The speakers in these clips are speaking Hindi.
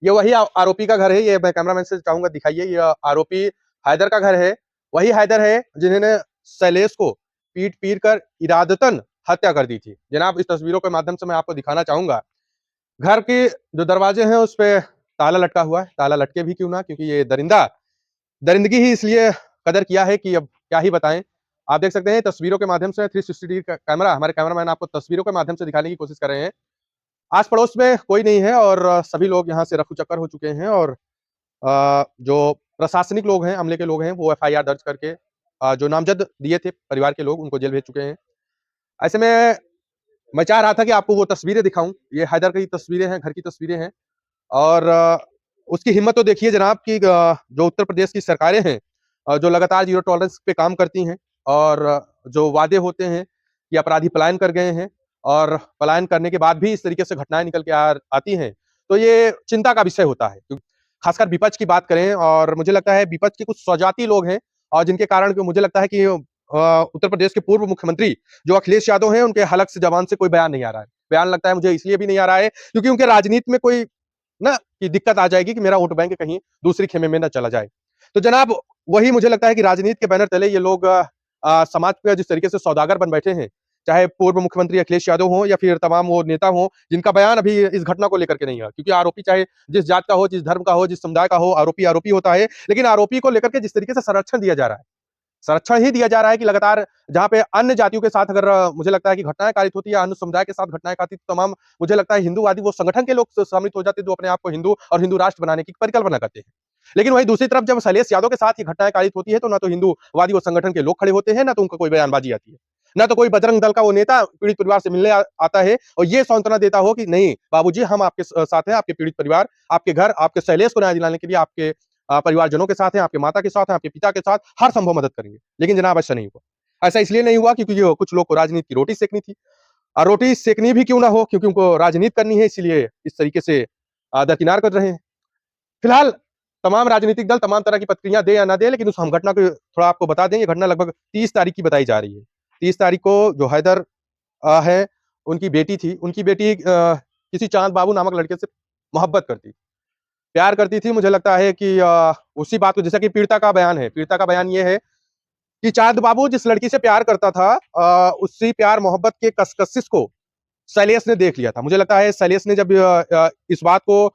ये वही आरोपी का घर है, ये मैं कैमरामैन से चाहूंगा दिखाइए, ये आरोपी हैदर का घर है। वही हैदर है जिन्होंने शैलेश को पीट पीट कर इरादतन हत्या कर दी थी। जनाब, इस तस्वीरों के माध्यम से मैं आपको दिखाना चाहूंगा, घर के जो दरवाजे हैं उस पे ताला लटका हुआ है। ताला लटके भी क्यों ना, क्योंकि ये दरिंदगी ही इसलिए कदर किया है कि अब क्या ही बताएं। आप देख सकते हैं तस्वीरों के माध्यम से 360 डिग्री का कैमरा, हमारे कैमरामैन आपको तस्वीरों के माध्यम से दिखाने की कोशिश कर रहे हैं। आस पड़ोस में कोई नहीं है और सभी लोग यहाँ से रफू चक्कर हो चुके हैं और जो प्रशासनिक लोग हैं, अमले के लोग हैं, वो एफआईआर दर्ज करके जो नामजद दिए थे परिवार के लोग, उनको जेल भेज चुके हैं। ऐसे में मैं चाह रहा था कि आपको वो तस्वीरें दिखाऊं। ये हैदर की तस्वीरें हैं, घर की तस्वीरें हैं और उसकी हिम्मत तो देखिए जनाब कि जो उत्तर प्रदेश की सरकारें हैं, जो लगातार जीरो टॉलरेंस पे काम करती हैं और जो वादे होते हैं कि अपराधी पलायन कर गए हैं और पलायन करने के बाद भी इस तरीके से घटनाएं निकल के आती हैं, तो ये चिंता का विषय होता है। खासकर विपक्ष की बात करें और मुझे लगता है विपक्ष के कुछ स्वजाती लोग हैं और जिनके कारण मुझे लगता है कि उत्तर प्रदेश के पूर्व मुख्यमंत्री जो अखिलेश यादव हैं, उनके हलक से जबान से कोई बयान नहीं आ रहा है। बयान लगता है मुझे इसलिए भी नहीं आ रहा है क्योंकि उनके राजनीति में कोई ना कि दिक्कत आ जाएगी कि मेरा वोट बैंक कहीं दूसरी खेमे में ना चला जाए। तो जनाब, वही मुझे लगता है कि राजनीति के बैनर तले ये लोग समाज पे जिस तरीके से सौदागर बन बैठे हैं, चाहे पूर्व मुख्यमंत्री अखिलेश यादव हो या फिर तमाम वो नेता हो जिनका बयान अभी इस घटना को लेकर के नहीं है, क्योंकि आरोपी चाहे जिस जात का हो, जिस धर्म का हो, जिस समुदाय का हो, आरोपी आरोपी होता है। लेकिन आरोपी को लेकर के जिस तरीके से संरक्षण दिया जा रहा है, संरक्षण ही दिया जा रहा है कि लगातार जहाँ पे अन्य जातियों के साथ अगर मुझे लगता है कि घटनाएं कारित होती है, अन्य समुदाय के साथ घटनाएं कारित, तो तमाम मुझे लगता है हिंदूवादी वो संगठन के लोग सम्मिलित हो जाते हैं जो अपने आप को हिंदू और हिंदू राष्ट्र बनाने की परिकल्पना करते हैं। लेकिन वहीं दूसरी तरफ जब शैलेश यादव के साथ ये घटनाएं कारित होती है तो ना तो हिंदूवादी वो संगठन के लोग खड़े होते हैं, ना तो उनका कोई बयानबाजी आती है, ना तो कोई बजरंग दल का वो नेता पीड़ित परिवार से मिलने आता है और ये सांत्वना देता हो कि नहीं बाबूजी, हम आपके साथ हैं, आपके पीड़ित परिवार, आपके घर, आपके शैलेश को न्याय दिलाने के लिए आपके परिवारजनों के साथ हैं, आपके माता के साथ हैं, आपके पिता के साथ हर संभव मदद करेंगे। लेकिन जनाब ऐसा नहीं हुआ। ऐसा इसलिए नहीं हुआ क्योंकि जो कुछ लोग को राजनीति की रोटी सेकनी थी और रोटी सेकनी भी क्यों ना हो, क्योंकि उनको राजनीति करनी है, इसीलिए इस तरीके से दरकिनार कर रहे हैं। फिलहाल तमाम राजनीतिक दल तमाम तरह की प्रतिक्रिया दे या ना दे, लेकिन उस हम घटना को थोड़ा आपको बता दें। ये घटना लगभग 30 तारीख की बताई जा रही है। 30 तारीख को जो हैदर है, उनकी बेटी थी, उनकी बेटी किसी चांद बाबू नामक लड़के से मोहब्बत करती, प्यार करती थी। मुझे लगता है कि उसी बात को, जैसा कि पीड़िता का बयान है, पीड़िता का बयान ये है कि चांद बाबू जिस लड़की से प्यार करता था, उसी प्यार मोहब्बत के कस-कशिश को शैलेश ने देख लिया था। मुझे लगता है शैलेश ने जब इस बात को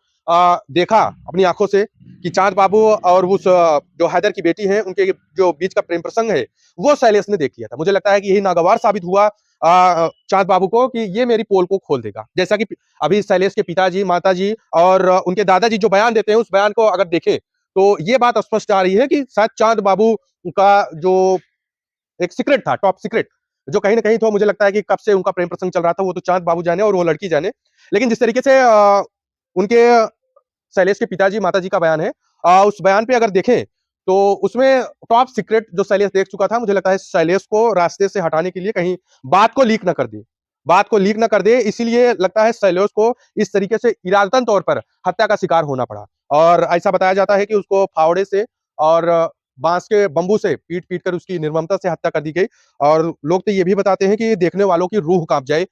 देखा अपनी आंखों से कि चांद बाबू और उस जो हैदर की बेटी है, उनके जो बीच का प्रेम प्रसंग है, वो शैलेश ने देख लिया था। मुझे लगता है कि यही नागवार साबित हुआ चांद बाबू को कि ये मेरी पोल को खोल देगा। जैसा कि अभी शैलेश के पिताजी, माताजी और उनके दादाजी जो बयान देते हैं, उस बयान को अगर देखें तो ये बात स्पष्ट आ रही है कि शायद चांद बाबू का जो एक सीक्रेट था, टॉप सीक्रेट, जो कहीं न कहीं तो मुझे लगता है कि कब से उनका प्रेम प्रसंग चल रहा था, वो तो चाँद बाबू जाने और वो लड़की जाने। लेकिन जिस तरीके से उनके शैलेश के पिताजी, माताजी का बयान है, उस बयान पे अगर देखें, तो उसमें टॉप सीक्रेट जो शैलेश देख चुका था, मुझे लगता है शैलेश को रास्ते से हटाने के लिए कहीं बात को लीक ना कर दे। बात को लीक ना कर दे, इसीलिए लगता है शैलेश को इस तरीके से इरादतन तौर पर हत्या का शिकार होना पड़ा। और ऐसा बताया जाता है कि उसको फावड़े से और बाँस के बम्बू से पीट-पीट कर उसकी निर्ममता से हत्या कर दी गई और लोग तो ये भी बताते हैं कि देखने वालों की रूह काँप जाए,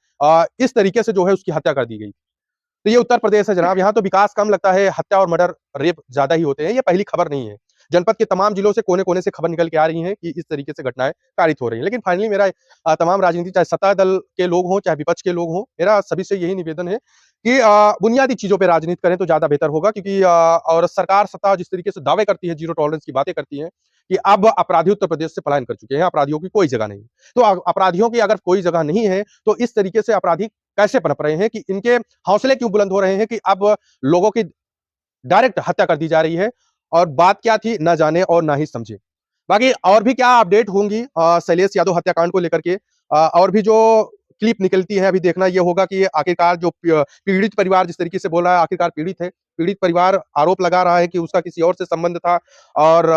इस तरीके से जो है उसकी हत्या कर दी गई। तो ये उत्तर प्रदेश है जनाब, यहाँ तो विकास कम लगता है, हत्या और मर्डर, रेप ज़्यादा ही होते हैं। ये पहली खबर नहीं है। जनपद के तमाम जिलों से कोने-कोने से खबर निकल के आ रही हैं कि इस तरीके से घटनाएँ कारित हो रही हैं। लेकिन फाइनली मेरा तमाम राजनीति, चाहे सत्ता दल के लोग हों, चाहे विपक्ष के लोग हों, मेरा सभी से यही निवेदन है कि बुनियादी चीज़ों पे राजनीति करें तो ज़्यादा बेहतर होगा, क्योंकि और सरकार सत्ता जिस तरीके से दावे करती है, ज़ीरो टॉलरेंस की बातें करती है कि अब अपराधी उत्तर प्रदेश से पलायन कर चुके हैं, अपराधियों की कोई जगह नहीं। तो अपराधियों की अगर कोई जगह नहीं है, तो इस तरीके से अपराधी कैसे पनप रहे हैं, कि इनके हौसले क्यों बुलंद हो रहे हैं कि अब लोगों की डायरेक्ट हत्या कर दी जा रही है और बात क्या थी ना जाने और ना ही समझे। बाकी और भी क्या अपडेट होंगी शैलेश यादव हत्याकांड को लेकर के, और भी जो क्लिप निकलती है, अभी देखना ये होगा कि आखिरकार जो पीड़ित परिवार जिस तरीके से बोल रहा है, आखिरकार पीड़ित है। पीड़ित परिवार आरोप लगा रहा है कि उसका किसी और से संबंध था और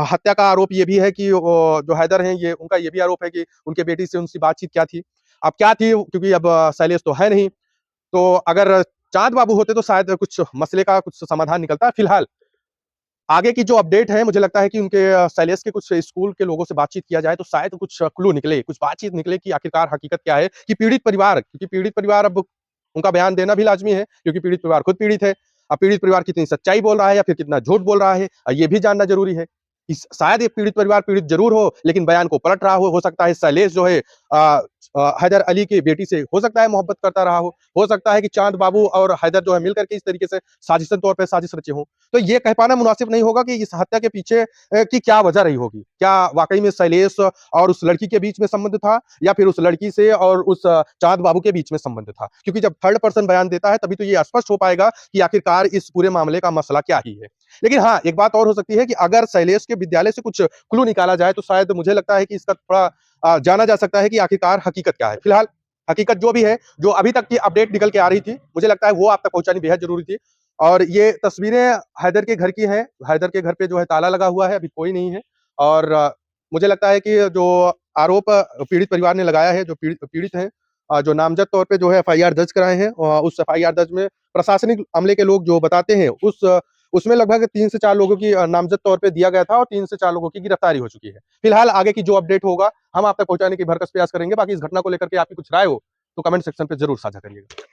हत्या का आरोप ये भी है कि वो जो हैदर हैं, ये उनका ये भी आरोप है कि उनके बेटी से उनकी बातचीत क्या थी। अब क्या थी, क्योंकि अब शैलेश तो है नहीं, तो अगर चाँद बाबू होते तो शायद कुछ मसले का कुछ समाधान निकलता। फिलहाल आगे की जो अपडेट है, मुझे लगता है कि उनके शैलेश के कुछ स्कूल के लोगों से बातचीत किया जाए तो शायद कुछ क्लू निकले, कुछ बातचीत निकले कि आखिरकार हकीकत क्या है, कि पीड़ित परिवार, क्योंकि पीड़ित परिवार अब उनका बयान देना भी लाज़मी है, क्योंकि पीड़ित परिवार खुद पीड़ित है। पीड़ित परिवार कितनी सच्चाई बोल रहा है या फिर कितना झूठ बोल रहा है, ये भी जानना ज़रूरी है। इस शायद ये पीड़ित परिवार पीड़ित ज़रूर हो, लेकिन बयान को पलट रहा हो सकता है शैलेश जो है हैदर अली की बेटी से हो सकता है मोहब्बत करता रहा हो सकता है कि चाँद बाबू और हैदर जो है मिलकर के इस तरीके से साजिशन तौर पे साजिश रचे हों। तो ये कह पाना मुनासिब नहीं होगा कि इस हत्या के पीछे की क्या वजह रही होगी। क्या वाक़ई में शैलेश और उस लड़की के बीच में संबंध था या फिर उस लड़की से और उस चाँद बाबू के बीच में संबंध था? क्योंकि जब थर्ड पर्सन बयान देता है तभी तो ये स्पष्ट हो पाएगा कि आखिरकार इस पूरे मामले का मसला क्या ही है। लेकिन हाँ, एक बात और हो सकती है कि अगर शैलेश के विद्यालय से कुछ क्लू निकाला जाए तो शायद मुझे लगता है कि इसका थोड़ा जाना जा सकता है कि आखिरकार हकीकत क्या है। फिलहाल हकीकत जो भी है, जो अभी तक की अपडेट निकल के आ रही थी, मुझे लगता है वो आप तक पहुँचानी बेहद ज़रूरी थी। और ये तस्वीरें हैदर के घर की हैं, हैदर के घर पे जो है ताला लगा हुआ है, अभी कोई नहीं है और मुझे लगता है कि जो आरोप पीड़ित परिवार ने लगाया है, जो पीड़ित हैं जो नामज़द तौर पे जो है एफआईआर दर्ज कराए हैं उस एफआईआर दर्ज में प्रशासनिक अमले के लोग जो बताते हैं उसमें लगभग 3 से 4 लोगों की नामज़द तौर पे दिया गया था और 3 से 4 लोगों की गिरफ्तारी हो चुकी है। फिलहाल आगे की जो अपडेट होगा, हम आप तक पहुँचाने की भरसक प्रयास करेंगे। बाकी इस घटना को लेकर के आपकी कुछ राय हो, तो कमेंट सेक्शन पे ज़रूर साझा करिएगा।